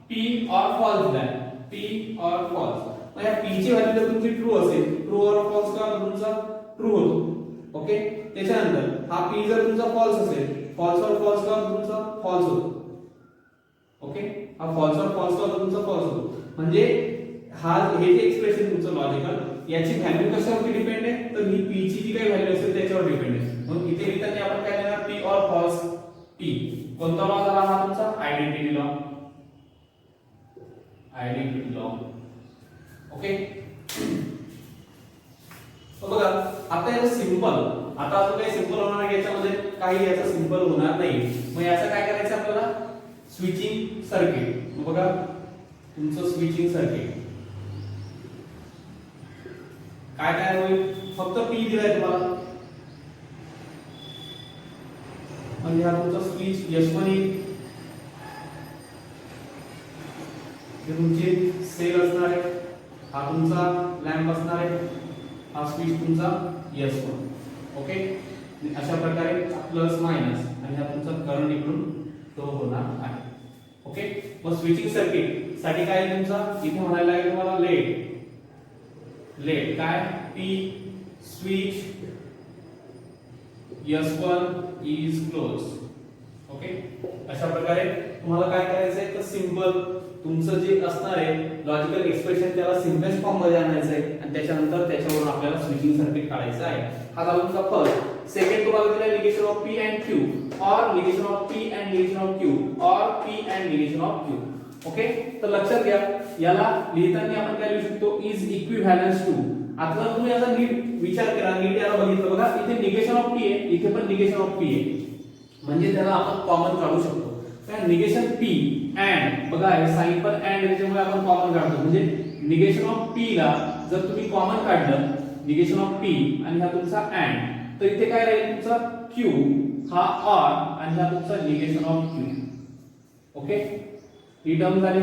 P और फॉल्स दिलाय पी और फॉल्स. मग या पी ची व्हॅल्यू जर तुमची ट्रू असेल, ट्रू और फॉल्स का तुमचा ट्रू होतो. ओके. त्याच्यानंतर हा पी जर तुमचा फॉल्स असेल, फॉल्स और फॉल्स का तुमचा फॉल्स होतो. ओके. हा फॉल्स और फॉल्स का तुमचा फॉल्स होतो. म्हणजे हा हे जे एक्सप्रेशन तुमचं लॉजिकल याची व्हॅल्यू कशावरती डिपेंड आहे, तर ही पी ची जी काही व्हॅल्यू असेल त्याच्यावर डिपेंड आहे. म्हणून इथे लिहिताना आपण काय लिहिणार, पी और फॉल्स पी. कोणता लॉ झाला हा तुमचा identity law. Identity law. Okay. बघा आता याचं सिंपल, आता अजून काही सिंपल होणार नाही याच्यामध्ये, काही याचं सिंपल होणार नाही. मग याचं काय करायचं आपल्याला, स्विचिंग सर्किट. बघा तुमचं स्विचिंग सर्किट काय काय होईल, फक्त पी दिलाय तुम्हाला म्हणजे हा तुमचा स्विच S1 येईल, हे तुमचे सेल असणार आहे, हा तुमचा लॅम्प असणार आहे, हा स्विच तुमचा S1. ओके. अशा प्रकारे प्लस मायनस आणि हा तुमचा करंट इकडून फ्लो होणार आहे. ओके. मग स्विचिंग सर्किट साठी काय तुमचा इथे म्हणायला लागेल तुम्हाला लेट काय P switch S1 is close. Okay. अशा प्रकारे तुम्हाला काय करायचं आहे, तर सिंपल तुमचं जे असणार आहे लॉजिकल एक्सप्रेशन त्याला सिम्पलेस्ट फॉर्म मध्ये आणायचं आहे आणि त्याच्यानंतर त्याच्यावरून आपल्याला स्विचिंग सर्किट काढायचं आहे. हा झाला तुमचा फर्स्ट. सेकंड तुम्हाला दिला negation of P and Q और negation of P and negation of Q और P and negation of Q. Okay. तर लक्षात घ्या याला लिहिताना आपण काय लिहू शकतो, इज इक्विव्हॅलन्स टू. आता जर तुम्ही याचा नीट विचार केला, नीट याला बघितलं, बघा इथे निगेशन ऑफ P आहे, इथे पण निगेशन ऑफ P आहे, म्हणजे त्याला आपण कॉमन काढू शकतो. तर निगेशन P अँड, बघा हे साइन पण अँड त्याच्यामुळे आपण कॉमन काढतो. म्हणजे निगेशन ऑफ P ला जर तुम्ही कॉमन काढलं, निगेशन ऑफ P आणि हा तुमचा अँड, तर इथे काय राहील तुमचा Q हा ऑर आणि हा तुमचा negation of Q. Okay. He term झाली.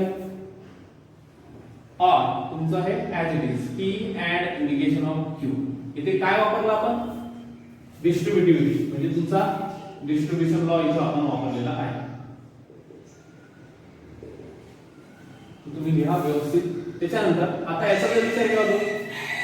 और तुमचं हे as it is P and negation of Q. इथे काय वापरलं आपण, डिस्ट्रीब्युटिव्हिटी, म्हणजे तुमचा डिस्ट्रीब्युशन लॉ इथे आपण वापरलेला आहे. तुम्ही लिहा व्यवस्थित. त्याच्यानंतर आता याचा जर विचार केला तर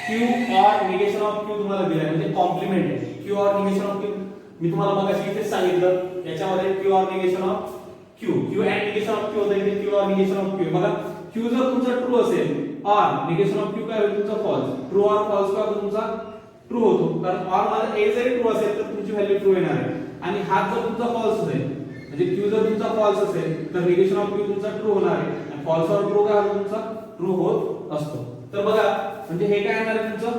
Q और निगेशन ऑफ Q तुम्हाला दिलाय, म्हणजे कॉम्प्लिमेंट आहे. Q और निगेशन ऑफ Q मी तुम्हाला मगाशी इथेच सांगितलं, याच्यामध्ये Q और negation of Q, Q and negation of Q होतं, इथे Q और निगेशन ऑफ Q. बघा Q जर तुमचा ट्रू असेल और निगेशन ऑफ Q काय होईल तुमचा फॉल्स. ट्रू और फॉल्स का तुमचा ट्रू होतो, कारण और मध्ये A जरी ट्रू असेल तर तुमची व्हॅल्यू ट्रू येणार आहे. आणि हा जर तुमचा फॉल्स असेल, म्हणजे Q जर तुमचा फॉल्स असेल तर निगेशन ऑफ Q तुमचा ट्रू होणार आहे आणि फॉल्स और ट्रू काय तुमचा ट्रू होत असतो. तर बघा म्हणजे हे काय येणार आहे तुमचं,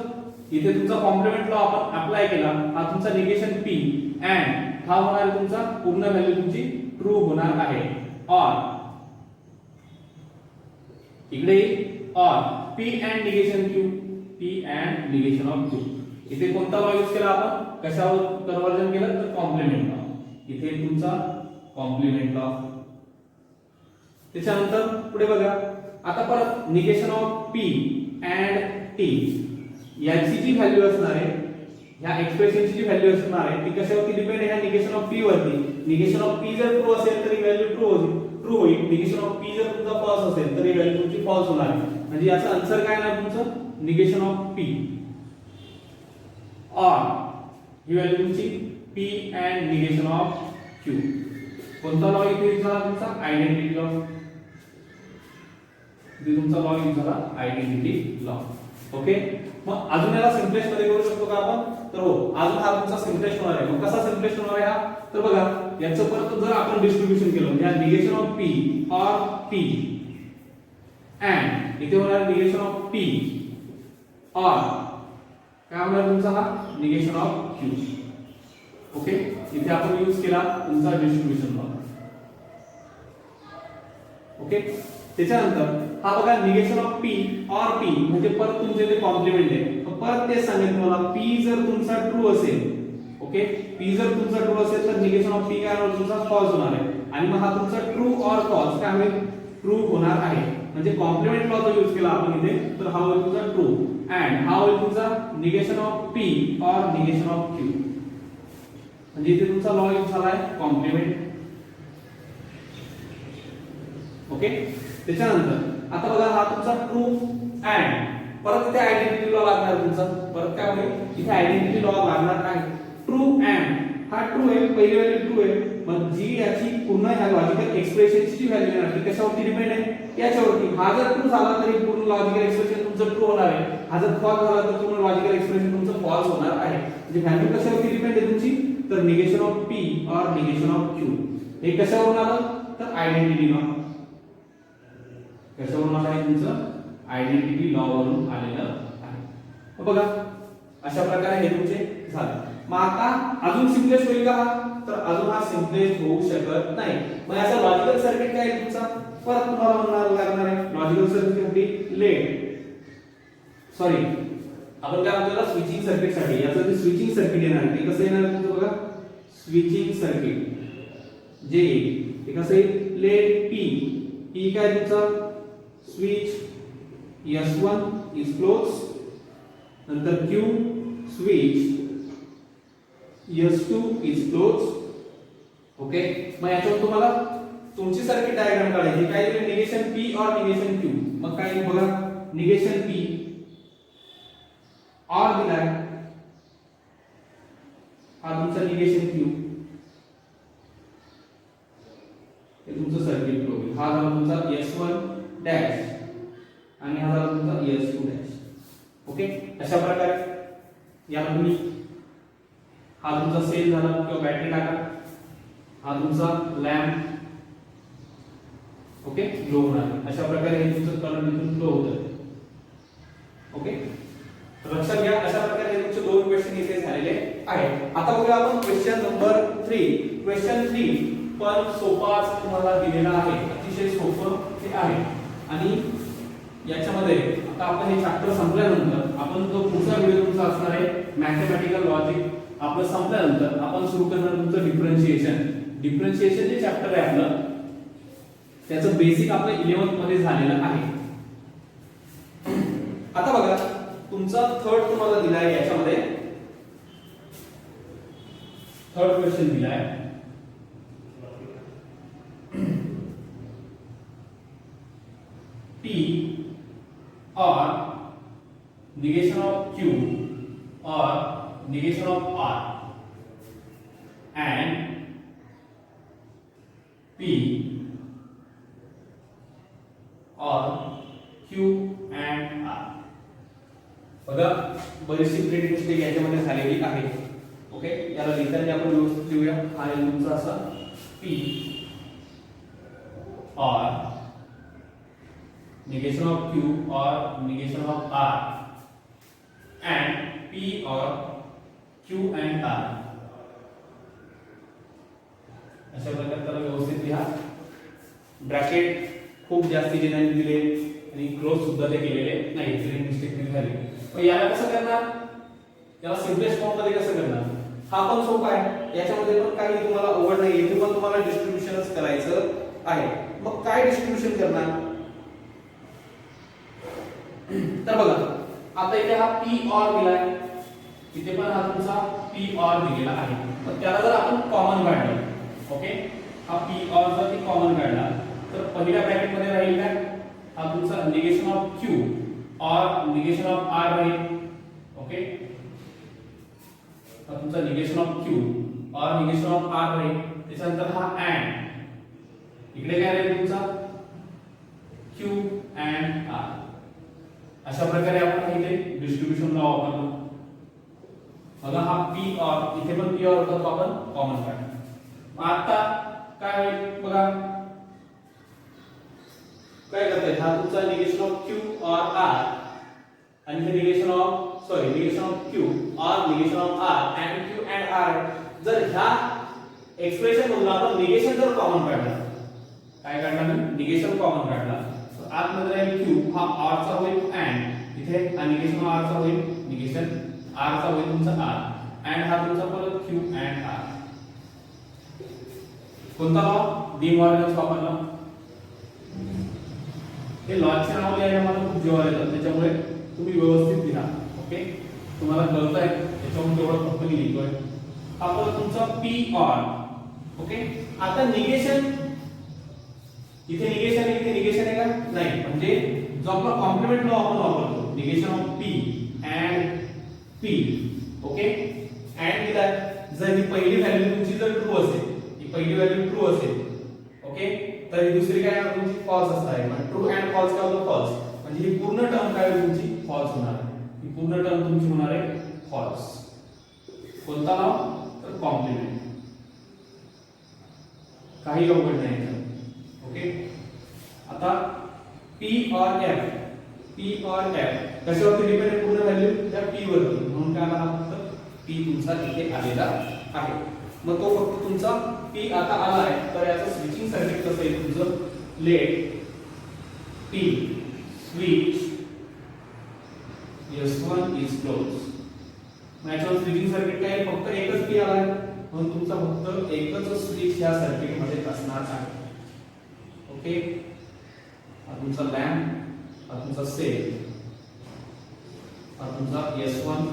इथे तुमचा कॉम्प्लिमेंट लॉ आपण अप्लाय केला, हा तुमचा निगेशन P अँड हा होणार आहे तुमचा पूर्ण व्हॅल्यू तुमची ट्रू होणार आहे. और इकडे और P and negation Q, P and negation of Q. इथे कोणता लॉ यूज केला आपण, कशावर कन्वर्जन केलं, तर कॉम्प्लिमेंट लॉ. इथे तुमचा कॉम्प्लिमेंट लॉ. त्याच्यानंतर पुढे बघा आता परत negation of P and T याची जी व्हॅल्यू असणार आहे, ह्या एक्सप्रेशनची जी व्हॅल्यू असणार आहे ती कशावरती डिपेंड आहे, निगेशन ऑफ P वरती. निगेशन ऑफ P जर ट्रू असेल तर ही व्हॅल्यू ट्रू होईल. निगेशन ऑफ P जर तुमचा फॉल्स असेल तर ही व्हॅल्यू तुमची फॉल्स होणार आहे. म्हणजे याचा आन्सर काय आहे तुमचं, निगेशन ऑफ P और ही व्हॅल्यू तुमची P and negation of Q. कोणता लॉ इथे यूज झाला तुमचा, आयडेंटिटी लॉ. इथे तुमचा लॉ यूज झाला आयडेंटिटी लॉ. ओके. मग अजून याला सिम्पलेस्ट मध्ये करू शकतो का आपण, तर हो अजून हा तुमचा सिम्पलेस्ट होणार आहे. मग कसा सिम्पलेस्ट होणार आहे हा, तर बघा याचं परत जर आपण डिस्ट्रीब्युशन केलं, म्हणजे निगेशन ऑफ P और P अँड इथे होणार निगेशन ऑफ P और काय होणार तुमचा हा निगेशन ऑफ Q. ओके. इथे आपण यूज केला तुमचा डिस्ट्रीब्युशन लॉ. ओके. त्याच्यानंतर हा बघा निगेशन ऑफ P और P म्हणजे परत तुमचे ते कॉम्प्लिमेंट आहे. परत ते सांगेल तुम्हाला P जर तुमचा ट्रू असेल, ओके, P जर तुमचा ट्रू असेल तर निगेशन ऑफ P काय होणार तुमचा फॉल्स होणार आहे. आणि मग हा तुमचा ट्रू और फॉल्स काय होईल, ट्रू होणार आहे. म्हणजे कॉम्प्लिमेंट लॉ जो यूज केला आपण इथे, तर हा होईल तुमचा ट्रू अँड हा होईल तुमचा निगेशन ऑफ P और निगेशन ऑफ Q. म्हणजे इथे तुमचा लॉ यूज झाला आहे कॉम्प्लिमेंट. ओके. त्याच्यानंतर आता बघा हा तुमचा ट्रू अँड, परत इथे आयडेंटिटी लॉ लागणार तुमचा, परत काय होईल इथे आयडेंटिटी लॉ लागणार काय, ट्रू अँड हा ट्रू आहे, पहिली व्हॅल्यू ट्रू आहे, मग जी याची पूर्ण ह्या लॉजिकल एक्सप्रेशनची जी व्हॅल्यू येणार ती कशावरती डिपेंड आहे, याच्यावरती. हा जर ट्रू झाला तरी पूर्ण लॉजिकल एक्सप्रेशन तुमचं ट्रू होणार आहे, हा जर फॉल्स झाला तर पूर्ण लॉजिकल एक्सप्रेशन तुमचं फॉल्स होणार आहे. म्हणजे व्हॅल्यू कशावरती डिपेंड आहे तुमची, तर निगेशन ऑफ p और निगेशन ऑफ q. हे कशावरून आलं, तर आयडेंटिटी लॉ. कशावरून आलं आहे तुमचं, आयडेंटिटी लॉ वरून आलेलं आहे. बघा अशा प्रकारे हे तुमचे झाले. मग आता अजून सिम्पलेस्ट होईल का, तर अजून हा सिम्पलेस्ट होऊ शकत नाही. मग याचा लॉजिकल सर्किट काय आहे तुमचा, परत तुम्हाला म्हणणार लागणार आहे लॉजिकल सर्किट साठी लेट, सॉरी आपण काय म्हणतो स्विचिंग सर्किट साठी, याचं जे स्विचिंग सर्किट येणार आहे ते कसं येणार आहे तुमचं, बघा स्विचिंग सर्किट जे हे कसं आहे, लेट p काय तुमचा स्विच S1 इज क्लोज, नंतर Q switch S2 is close. Okay, मग याच्यावर तुम्हाला तुमची सर्किट डायग्राम काढायची, काय दिले निगेशन p और निगेशन q. मग काय बघा निगेशन p और दिलाय, हा तुमचा निगेशन q, हे तुमचं सर्किट फ्लो होईल. हा झाला तुमचा S1 डॅश आणि हा झाला तुमचा S2 डॅश. ओके, अशा प्रकारे या तुम्ही हा तुमचा सेल झाला किंवा बॅटरी टाका, हा तुमचा लॅम्प ओके ग्लो होणार. अशा प्रकारे हे तुमचं करंट इथून फ्लो होतं. ओके, लक्षात घ्या अशा प्रकारे हे तुमचे दोन क्वेश्चन इथे झालेले आहेत. आता बघूया आपण क्वेश्चन नंबर 3. क्वेश्चन 3 पण सोपाच तुम्हाला दिलेला आहे, अतिशय सोपं हे आहे. आणि याच्यामध्ये आता आपण हे चॅप्टर संपल्यानंतर आपण जो पुढचा व्हिडिओ तुमचा असणार आहे मॅथमॅटिकल लॉजिक, आपलं संपल्यानंतर आपण सुरू करणार तुमचं डिफरन्शिएशन. डिफरन्शिएशन जे चॅप्टर आहे आपलं त्याचं बेसिक आपलं 11th मध्ये झालेलं आहे. आता बघा तुमचा थर्ड तुम्हाला दिला आहे, याच्यामध्ये थर्ड क्वेश्चन दिला आहे. P or negation of Q or negation of R and P or Q and R. बघा बरीचशी प्रिंट मिस्टेक याच्यामध्ये झालेली आहे. ओके, याला लिहिताना आपण व्यवस्थित लिहूया. हा आहे तुमचा असा P or negation of Q or negation of R and P or Q and R. अशा प्रकारे त्याला व्यवस्थित लिहा. ब्रॅकेट खूप जास्तीचे नाही दिले आणि क्लोज सुद्धा ते केलेले नाही, प्रिंट मिस्टेक झाली. पण याला कसं करणार, याला सिम्पलेस्ट फॉर्म मध्ये कसं करणार, हा पण सोपा आहे. याच्यामध्ये पण काही तुम्हाला अवघड नाही, इथे पण तुम्हाला डिस्ट्रीब्युशनच करायचं आहे. मग काय डिस्ट्रीब्युशन करणार, तर बघा आता इथे हा P और दिलाय, इथे पण हा तुमचा P और दिलेला आहे. पण त्याला जर आपण कॉमन काढलं, ओके हा P और जर ती कॉमन काढला तर पहिल्या ब्रॅकेट मध्ये राहील काय, हा तुमचा निगेशन ऑफ Q और निगेशन ऑफ R राहील. ओके, हा तुमचा निगेशन ऑफ Q और निगेशन ऑफ R राहील. त्याच्यानंतर हा अँड इकडे काय राहील तुमचा Q अँड R. अशा प्रकारे आपण इथे डिस्ट्रीब्युशन लॉ वापरला. बघा हा P और इथे पण P और होता तो आपण कॉमन काढला. मग आता काय होईल बघा, काय करताय, हा तुमचा निगेशन ऑफ Q और R आणि हे negation of negation of Q और negation of R and Q and R. जर ह्या एक्सप्रेशन मधून आपण निगेशन जर कॉमन काढला, काय काढला मी निगेशन कॉमन काढला, आतमध्ये राहील Q, हा R चा होईल अँड इथे निगेशन R चा होईल, निगेशन R चा होईल तुमचा R अँड हा तुमचा परत Q अँड R. कोणता लॉ, डी मॉर्गन्स वापरला. हे लॉचे नाव लिहायला मला खूप जीवावर येतं, त्याच्यामुळे तुम्ही व्यवस्थित लिहा. ओके, तुम्हाला कळतंय त्याच्यामुळे तेवढं फक्त मी लिहितोय. हा परत तुमचा P और. ओके, आता निगेशन इथे निगेशन आहे का नाही, म्हणजे जो आपला कॉम्प्लिमेंट लॉ आपण वापरतो negation of P and P. Okay, and दिलाय, जर ही पहिली व्हॅल्यू तुमची जर ट्रू असेल, ही पहिली व्हॅल्यू ट्रू असेल, ओके, तर ही दुसरी काय आहे तुमची फॉल्स असणार आहे. ट्रू अँड फॉल्स काय होतं फॉल्स, म्हणजे ही पूर्ण टर्म काय होईल तुमची फॉल्स होणार आहे. ही पूर्ण टर्म तुमची होणार आहे फॉल्स. कोणता लॉ, तर कॉम्प्लिमेंट. काही अवघड नाही याच्यात. ओके, आता पी और एफ कशावरती डिपेंड आहे, पूर्ण व्हॅल्यू त्या पी वरती, म्हणून काय आला फक्त पी तुमचा इथे आलेला आहे. मग तो फक्त तुमचा पी आता आला आहे, तर याचं स्विचिंग सर्किट कसं आहे तुमचं, let P switch S1 is close. याच्यावर स्विचिंग सर्किट काय, फक्त एकच पी आला आहे, म्हणून तुमचा फक्त एकच स्विच या सर्किट मध्ये असणार आहे. ओके, हा तुमचा लॅम्प, हा तुमचा सेल, हा तुमचा S1.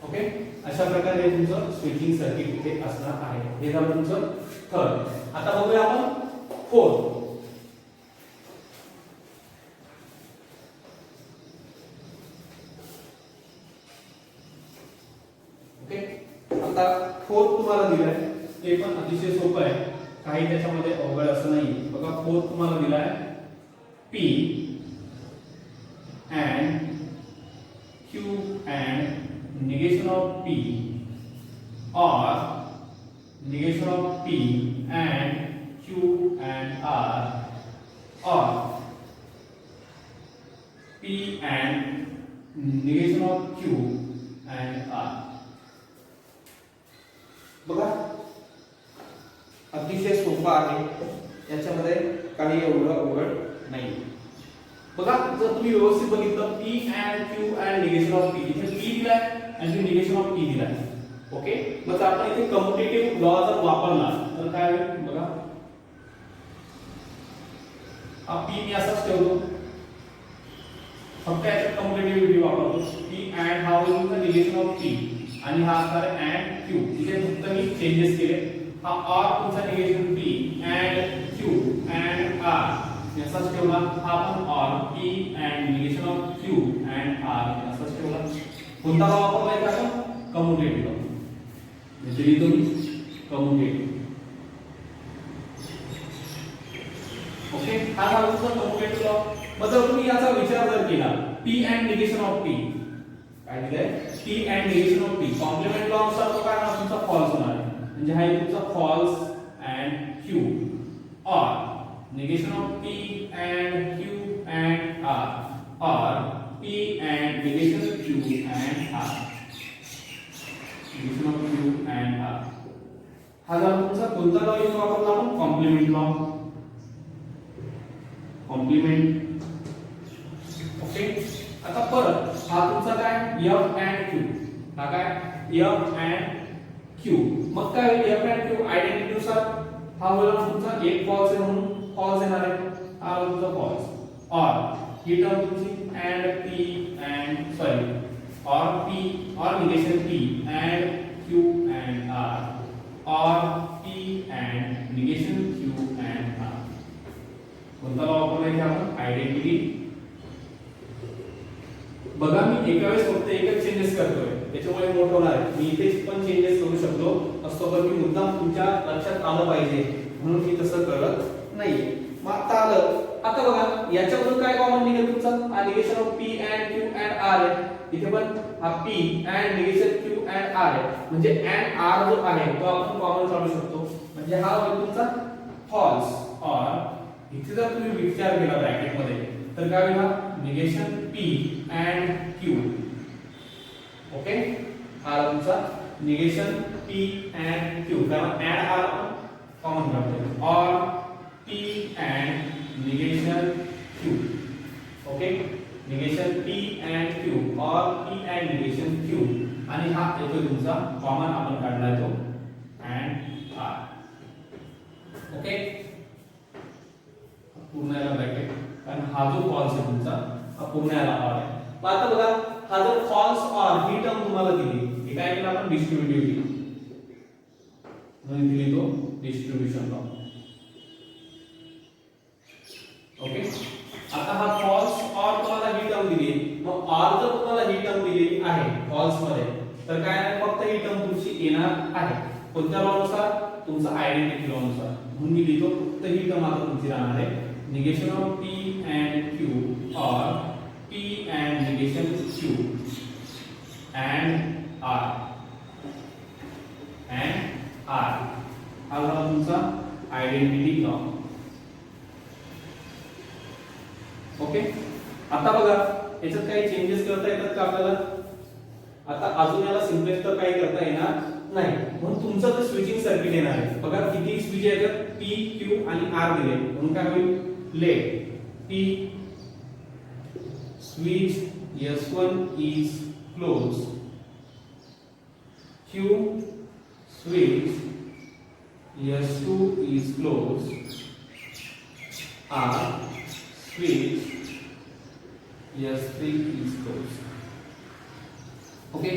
ओके, अशा प्रकारे तुमचं स्विचिंग सर्किट इथे असणार आहे. हे झालं तुमचं थर्ड. आता बघूया आपण फोर्थ. ओके, आता फोर्थ तुम्हाला दिलाय, ते पण अतिशय सोपं आहे, काही त्याच्यामध्ये अवघड असं नाही. बघा फोर्थ तुम्हाला दिलाय P and Q and negation of P or negation of P and Q and R or P and negation of Q and R. बघा अतिशय सोपं आहे, याच्यामध्ये काही एवढं अवघड नाही. बघा जर तुम्ही व्यवस्थित बघितलं P and Q and negation of P, इथे P दिलाय आणि negation of P दिलाय. ओके, मग आपण इथे कम्युटेटिव्ह लॉ जर वापरला तर काय होईल बघा, हा P मी असाच ठेवतो, फक्त याच्यात कम्युटेटिव्हिटी वापरतो. P and हा होईल तुमचा negation of P आणि हा असणार and Q. इथे फक्त मी चेंजेस केले. हा R तुमचा negation P and Q and R असाच ठेवला. हा पण R P and negation of Q and R असाच ठेवला. कोणता लॉ वापरलाय का आपण, कम्युटेटिव्ह लॉ. म्हणजे लिहितो मी कम्युटेटिव्ह. ओके, हा झाला तुमचा कम्युटेटिव्ह लॉ. मग जर तुम्ही याचा विचार जर केला P and negation of P, काय दिलंय P and negation of P, complement law नुसार तो काय होणार तुमचा फॉल्स होणार आहे, म्हणजे हा तुमचा false and Q or negation of P and Q and R or P and negation of Q and R, negation of Q and R. हा झाला तुमचा कोणता लॉ इथे वापरला आपण, कॉम्प्लिमेंट लॉ. कॉम्प्लिमेंट. ओके, आता परत हा तुमचा काय F and Q, हा काय F and Q. मग काय होईल F and Q आयडेंटिटी नुसार हा होईल तुमचा एक फॉल्स आहे म्हणून फॉल्स येणार आहे, हा तुमचा फॉल्स. और ही टर्म तुमची and P and सॉरी और P और negation P and Q and R or P and negation Q and R. कोणता लॉ वापरलाय आपण, आयडेंटिटी. बघा मी एका वेळेस फक्त एकच चेंजेस करतोय, त्याच्यामुळे मोठं होणार आहे. मी इथे पण चेंजेस करू शकतो असतो, पण मी मुद्दाम तुमच्या लक्षात आलं पाहिजे म्हणून मी तसं करत नाही. मग आता आलं. आता बघा याच्यामधून काय कॉमन निघेल तुमचा, हा negation of P and Q and R आहे. इथे पण हा P and negation Q and R आहे, म्हणजे and R जो आहे तो आपण कॉमन काढू शकतो, म्हणजे हा होईल तुमचा फॉल्स. और इथे जर तुम्ही विचार केला ब्रॅकेट मध्ये तर काय होईल, हा negation P and Q. Okay, हा तुमचा निगेशन P and Q, कारण and R कॉमन काढतो. और P and negation Q. Okay, negation P and Q और P and negation Q आणि हा येतो तुमचा कॉमन आपण काढलाय तो and R. ओके, पूर्ण याला ब्रॅकेट, कारण हा जो फॉल्स आहे तुमचा हा पूर्ण याला R आहे. मग आता बघा हा जर फॉल्स और ही टर्म तुम्हाला दिली, हे काय केलं आपण डिस्ट्रीब्युटिव्ह म्हणून दिली तो डिस्ट्रीब्युशन लॉ. ओके, आता हा फॉल्स ऑर तुम्हाला ही टर्म दिली, मग ऑर जर तुम्हाला ही टर्म दिलेली आहे फॉल्स मध्ये, तर काय आहे, फक्त ही टर्म तुमची येणार आहे कोणत्या लॉ नुसार, तुमचा आयडेंटिटी लॉ नुसार. म्हणून मी लिहितो फक्त ही टर्म आता तुमची राहणार आहे, negation of P and Q or P and negation Q and R हा झाला तुमचा आयडेंटिटी लॉ. ओके, आता बघा याच्यात काही चेंजेस करता येतात का आपल्याला, आता अजून याला सिम्प्लेक्स तर काही करता येणार नाही, म्हणून तुमचं जे स्विचिंग सर्किट येणार आहे बघा, किती स्विच आहेत, पी क्यू आणि आर दिले, म्हणून काय होईल, let P switch S1 is closed, Q switch S2 is closed, R switch S3 is closed. Okay,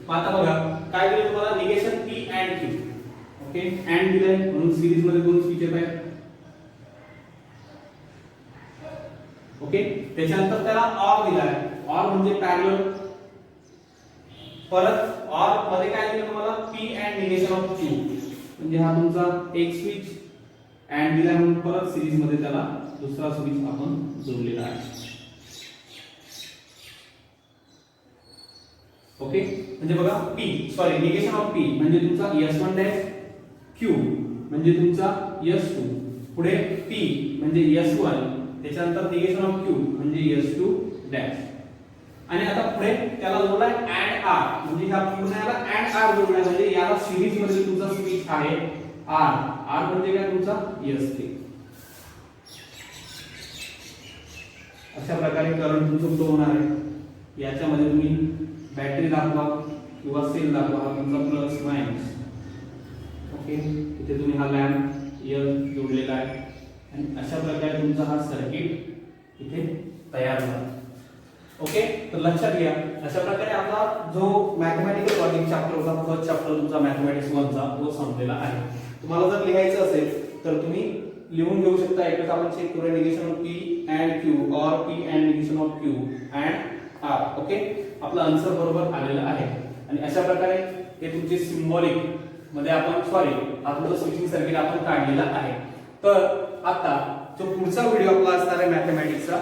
आता बघा काय दिलं तुम्हाला, negation P and Q. Okay, and दिलंय म्हणून सिरीज मध्ये दोन स्विच येत आहेत. ओके, त्याच्यानंतर त्याला ऑर दिलाय, ऑर म्हणजे पॅरलल. परत ऑर मध्ये काय दिलं तुम्हाला, P and negation of Q, म्हणजे हा तुमचा एक स्विच अँड दिलाय म्हणून परत सिरीज मध्ये त्याला दुसरा स्विच आपण जोडलेला आहे. ओके, म्हणजे बघा निगेशन ऑफ P म्हणजे तुमचा S1 डॅश, Q म्हणजे तुमचा S2, पुढे P म्हणजे S1, त्याच्यानंतर निगेशन ऑफ Q म्हणजे S2 डॅश, आणि आता पुढे त्याला जोडलाय अँड R, म्हणजे ह्या पूर्ण याला अँड R जोडलाय, म्हणजे याला सिरीज मध्ये तुमचा स्विच आहे R म्हणजे काय तुमचा S3. अशा प्रकारे करंट तुमचं फ्लो होणार आहे. याच्यामध्ये तुम्ही बॅटरी दाखवा किंवा सेल दाखवा, हा तुमचा प्लस मायनस. ओके, इथे तुम्ही हा लॅम्प जोडलेला आहे, आणि अशा प्रकारे तुमचा हा सर्किट इथे तयार झाला. ओके, तर लक्षात घ्या, अशा प्रकारे आपला जो मॅथमॅटिकल लॉजिक चॅप्टर होता, फर्स्ट चॅप्टर तुमचा मॅथमॅटिक्स 1 चा, तो संपलेला आहे. तुम्हाला जर लिहायचं असेल तर तुम्ही लिहून घेऊ शकता. एकच आपण चेक करूया, negation of P and Q or P and negation of Q and R. Okay, आपला आन्सर बरोबर आलेला आहे. आणि अशा प्रकारे हे तुमचे सिम्बॉलिक मध्ये आपण हा तुमचा स्विचिंग सर्किट आपण काढलेला आहे. तर आता जो पुढचा व्हिडिओ आपला असणार आहे मॅथमॅटिक्सचा,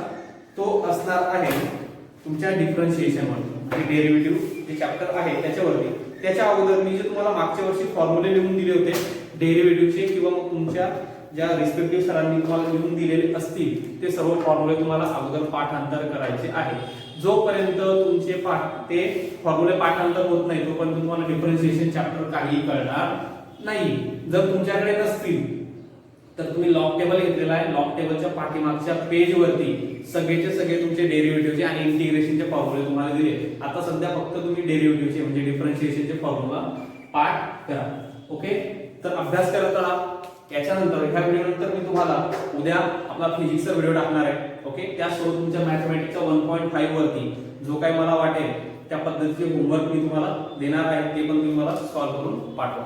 तो असणार आहे तुमच्या डिफरन्शिएशन वरती, म्हणजे डेरिव्हेटिव्ह जे चॅप्टर आहे त्याच्यावरती. त्याच्या अगोदर मी जे तुम्हाला मागच्या वर्षी फॉर्म्युले लिहून दिले होते डेरिव्हेटिव्हचे, किंवा मग तुमच्या ज्या रिस्पेक्टिव्ह सरांनी तुम्हाला लिहून दिलेले असतील ते सर्व फॉर्म्युले तुम्हाला अगोदर पाठांतर करायचे आहे. जोपर्यंत तुमचे ते फॉर्म्युले पाठांतर होत नाही तोपर्यंत तुम्हाला डिफरन्शिएशन चॅप्टर काही कळणार नाही. जर तुमच्याकडे नसतील तर तुम्ही लॉग टेबल घेतलेला आहे, लॉग टेबलच्या पाठीमागच्या पेज वरती सगळेचे सगळे तुमचे डेरिव्हेटिव्हचे आणि इंटिग्रेशनचे फॉर्म्युले तुम्हाला दिले. आता सध्या फक्त तुम्ही डेरिव्हेटिव्हचे म्हणजे डिफरन्शिएशनचे फॉर्म्युला पाठ करा. ओके, तर अभ्यास करत राहा. याच्यानंतर ह्या व्हिडिओ नंतर मी तुम्हाला उद्या आपला फिजिक्सचा व्हिडिओ टाकणार आहे. ओके, त्यासोबत तुमच्या मॅथमॅटिक्सच्या 1.5 वरती जो काही मला वाटेल त्या पद्धतीचे होमवर्क मी तुम्हाला देणार आहे, ते पण तुम्ही मला सॉल्व्ह करून पाठवा.